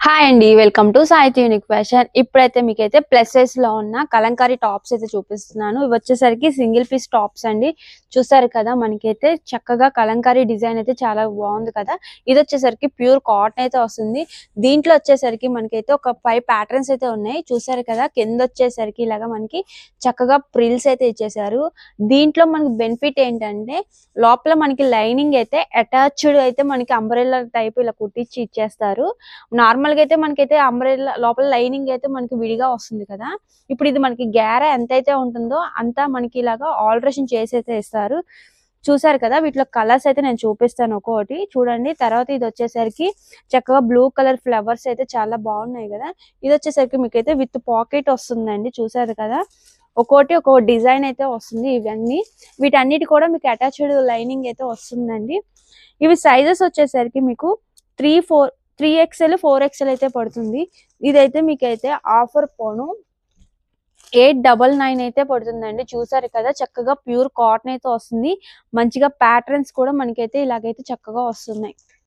Hi అండి, welcome to సాహితీ unique fashion. ఇప్పుడైతే మీకైతే ప్లస్ సైజ్ లో ఉన్న కలంకారీ టాప్స్ అయితే చూపిస్తున్నాను. ఇవి వచ్చేసరికి సింగిల్ పీస్ టాప్స్ అండి. చూసారు కదా, మనకైతే చక్కగా కలంకారీ డిజైన్ అయితే చాలా బాగుంది కదా. ఇది వచ్చేసరికి ప్యూర్ కాటన్ అయితే వస్తుంది. దీంట్లో వచ్చేసరికి మనకైతే ఒక 5 ప్యాటర్న్స్ అయితే ఉన్నాయి. చూసారు కదా, కింద వచ్చేసరికి ఇలాగా మనకి చక్కగా ప్రిల్స్ అయితే ఇచ్చేసారు. దీంట్లో మనకి బెనిఫిట్ ఏంటంటే లోపల మనకి లైనింగ్ అయితే అటాచ్డ్ అయితే మనకి అంబ్రెల్లా టైప్ ఇలా కుట్టించి ఇచ్చేస్తారు. నార్మల్ గా అయితే మనకైతే అంబ్రెల్లా లోపల లైనింగ్ అయితే మనకి విడిగా వస్తుంది కదా. ఇప్పుడు ఇది మనకి గేర ఎంతైతే ఉంటుందో అంతా మనకి ఇలాగా ఆల్టరేషన్ చేసి అయితే ఇస్తారు. చూసారు కదా, వీటిలో కలర్స్ అయితే నేను చూపిస్తాను ఒక్కొక్కటి చూడండి. తర్వాత ఇది వచ్చేసరికి చక్కగా బ్లూ కలర్ ఫ్లవర్స్ అయితే చాలా బాగున్నాయి కదా. ఇది వచ్చేసరికి మీకైతే విత్ పాకెట్ వస్తుందండి. చూసారు కదా, ఒక్కోటి ఒక్కో డిజైన్ అయితే వస్తుంది. ఇవన్నీ వీటన్నిటి కూడా మీకు అటాచ్డ్ లైనింగ్ అయితే వస్తుందండి. ఇవి సైజెస్ వచ్చేసరికి మీకు 3XL 4XL అయితే పడుతుంది. ఇదైతే మీకైతే ఆఫర్ పోను 899 అయితే పడుతుందండి. చూసారు కదా, చక్కగా ప్యూర్ కాటన్ అయితే వస్తుంది. మంచిగా ప్యాటర్న్స్ కూడా మనకైతే ఇలాగైతే చక్కగా వస్తున్నాయి.